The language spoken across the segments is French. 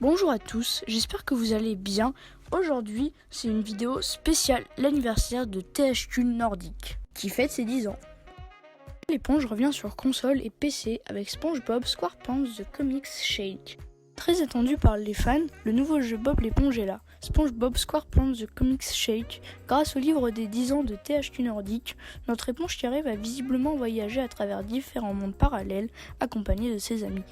Bonjour à tous, j'espère que vous allez bien. Aujourd'hui, c'est une vidéo spéciale l'anniversaire de THQ Nordic, qui fête ses 10 ans. L'éponge revient sur console et PC avec SpongeBob SquarePants The Comics Shake. Très attendu par les fans, le nouveau jeu Bob l'éponge est là. SpongeBob SquarePants The Comics Shake. Grâce au livre des 10 ans de THQ Nordic, notre éponge qui va visiblement voyager à travers différents mondes parallèles, accompagné de ses amis.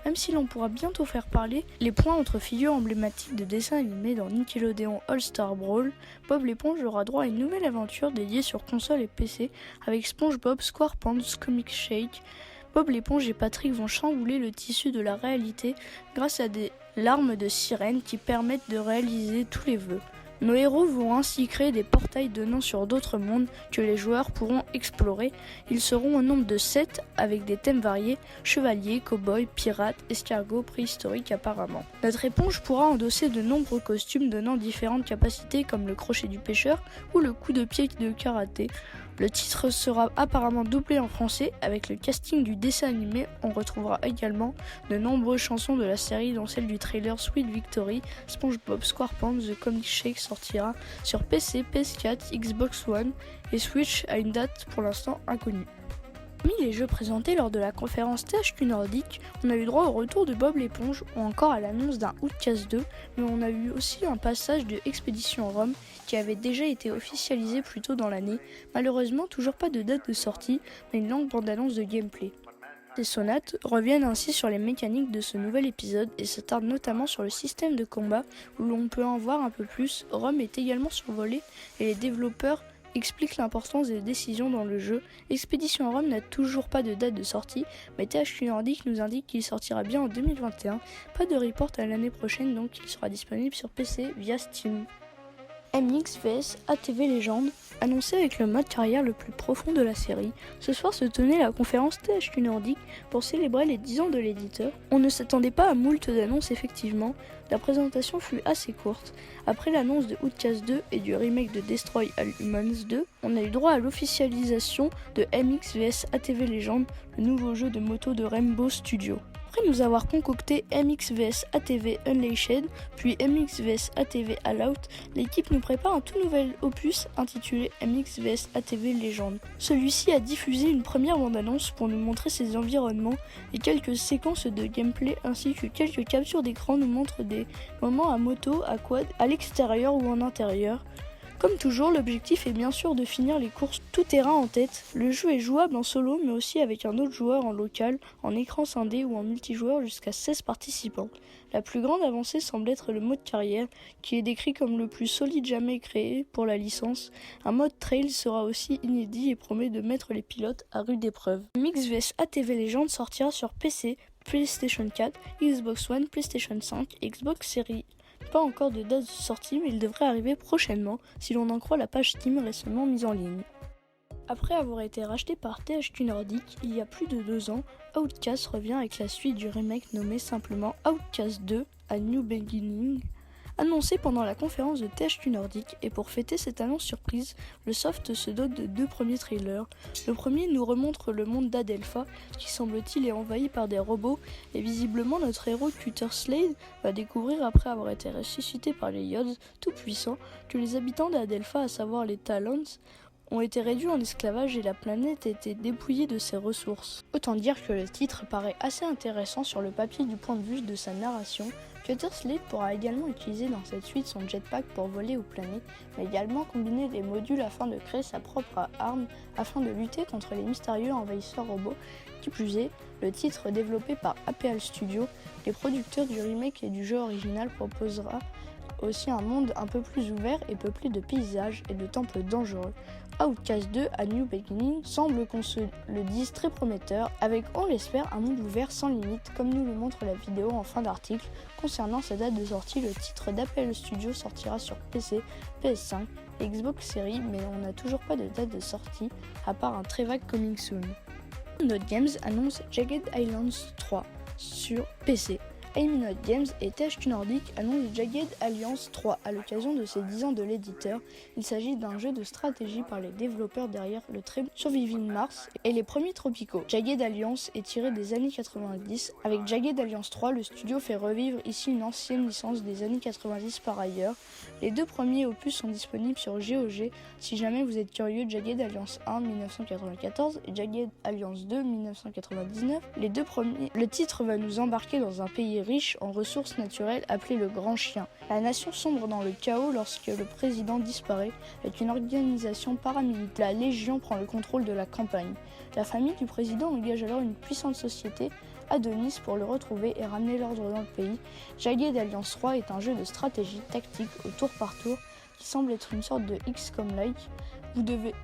Même si l'on pourra bientôt faire parler les points entre figures emblématiques de dessins animés dans Nickelodeon All-Star Brawl, Bob l'éponge aura droit à une nouvelle aventure dédiée sur console et PC avec SpongeBob SquarePants Comics Shake. Bob l'éponge et Patrick vont chambouler le tissu de la réalité grâce à des larmes de sirène qui permettent de réaliser tous les vœux. Nos héros vont ainsi créer des portails donnant sur d'autres mondes que les joueurs pourront explorer. Ils seront au nombre de 7 avec des thèmes variés, chevaliers, cow-boys, pirates, escargots, préhistoriques apparemment. Notre éponge pourra endosser de nombreux costumes donnant différentes capacités comme le crochet du pêcheur ou le coup de pied de karaté. Le titre sera apparemment doublé en français avec le casting du dessin animé. On retrouvera également de nombreuses chansons de la série dont celle du trailer Sweet Victory. SpongeBob SquarePants The Comic Shake sortira sur PC, PS4, Xbox One et Switch à une date pour l'instant inconnue. Parmi les jeux présentés lors de la conférence THQ Nordic, on a eu droit au retour de Bob l'éponge ou encore à l'annonce d'un Outcast 2, mais on a eu aussi un passage de Expedition Rome qui avait déjà été officialisé plus tôt dans l'année. Malheureusement, toujours pas de date de sortie, mais une longue bande-annonce de gameplay. Les sonates reviennent ainsi sur les mécaniques de ce nouvel épisode et s'attardent notamment sur le système de combat où l'on peut en voir un peu plus. Rome est également survolé et les développeurs explique l'importance des décisions dans le jeu. Expedition Rome n'a toujours pas de date de sortie, mais THQ Nordic nous indique qu'il sortira bien en 2021. Pas de report à l'année prochaine, donc il sera disponible sur PC via Steam. MX vs ATV Legends, annoncé avec le mode carrière le plus profond de la série. Ce soir se tenait la conférence THQ Nordic pour célébrer les 10 ans de l'éditeur. On ne s'attendait pas à moult d'annonces effectivement, la présentation fut assez courte. Après l'annonce de Outcast 2 et du remake de Destroy All Humans 2, on a eu droit à l'officialisation de MX vs ATV Legends, le nouveau jeu de moto de Rainbow Studio. Après nous avoir concocté MX vs ATV Unleashed, puis MX vs ATV All Out, l'équipe nous prépare un tout nouvel opus intitulé MX vs ATV Legends. Celui-ci a diffusé une première bande-annonce pour nous montrer ses environnements et quelques séquences de gameplay ainsi que quelques captures d'écran nous montrent des moments à moto, à quad, à l'extérieur ou en intérieur. Comme toujours, l'objectif est bien sûr de finir les courses tout terrain en tête. Le jeu est jouable en solo mais aussi avec un autre joueur en local, en écran scindé ou en multijoueur jusqu'à 16 participants. La plus grande avancée semble être le mode carrière, qui est décrit comme le plus solide jamais créé pour la licence. Un mode trail sera aussi inédit et promet de mettre les pilotes à rude épreuve. MX vs ATV Legends sortira sur PC, PlayStation 4, Xbox One, PlayStation 5 et Xbox Series. Pas encore de date de sortie, mais il devrait arriver prochainement si l'on en croit la page Steam récemment mise en ligne. Après avoir été racheté par THQ Nordic il y a plus de 2 ans, Outcast revient avec la suite du remake nommé simplement Outcast 2 A New Beginning, annoncé pendant la conférence de THQ Nordic, et pour fêter cette annonce surprise, le soft se dote de 2 premiers trailers. Le premier nous remontre le monde d'Adelpha, qui semble-t-il est envahi par des robots, et visiblement notre héros Cutter Slade va découvrir après avoir été ressuscité par les Yods tout puissants que les habitants d'Adelpha, à savoir les Talons, ont été réduits en esclavage et la planète a été dépouillée de ses ressources. Autant dire que le titre paraît assez intéressant sur le papier du point de vue de sa narration. Cutter Slade pourra également utiliser dans cette suite son jetpack pour voler aux planètes, mais également combiner des modules afin de créer sa propre arme afin de lutter contre les mystérieux envahisseurs robots. Qui plus est, le titre développé par APL Studio, les producteurs du remake et du jeu original, proposera aussi un monde un peu plus ouvert et peuplé de paysages et de temples dangereux. Outcast 2 A New Beginning semble qu'on se le dise très prometteur, avec, on l'espère, un monde ouvert sans limite, comme nous le montre la vidéo en fin d'article. Concernant sa date de sortie, le titre d'Apple Studio sortira sur PC, PS5 et Xbox Series, mais on n'a toujours pas de date de sortie, à part un très vague coming soon. Note Games annonce Jagged Islands 3 sur PC. Aminoid Games et THQ Nordic annoncent Jagged Alliance 3 à l'occasion de ses 10 ans de l'éditeur. Il s'agit d'un jeu de stratégie par les développeurs derrière le très Surviving Mars et les premiers Tropicaux. Jagged Alliance est tiré des années 90. Avec Jagged Alliance 3, le studio fait revivre ici une ancienne licence des années 90 par ailleurs. Les deux premiers opus sont disponibles sur GOG. Si jamais vous êtes curieux, Jagged Alliance 1 1994 et Jagged Alliance 2 1999. Les deux premiers, le titre va nous embarquer dans un pays riche en ressources naturelles appelé le Grand Chien. La nation sombre dans le chaos lorsque le président disparaît avec une organisation paramilitaire. La Légion prend le contrôle de la campagne. La famille du président engage alors une puissante société Adonis pour le retrouver et ramener l'ordre dans le pays. Jagged Alliance 3 est un jeu de stratégie tactique au tour par tour qui semble être une sorte de XCOM-like.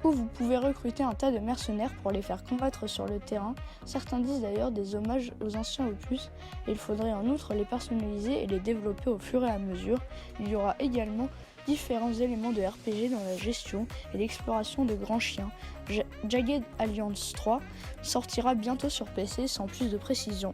Vous pouvez recruter un tas de mercenaires pour les faire combattre sur le terrain. Certains disent d'ailleurs des hommages aux anciens opus et il faudrait en outre les personnaliser et les développer au fur et à mesure. Il y aura également différents éléments de RPG dans la gestion et l'exploration de grands chiens. Jagged Alliance 3 sortira bientôt sur PC sans plus de précision.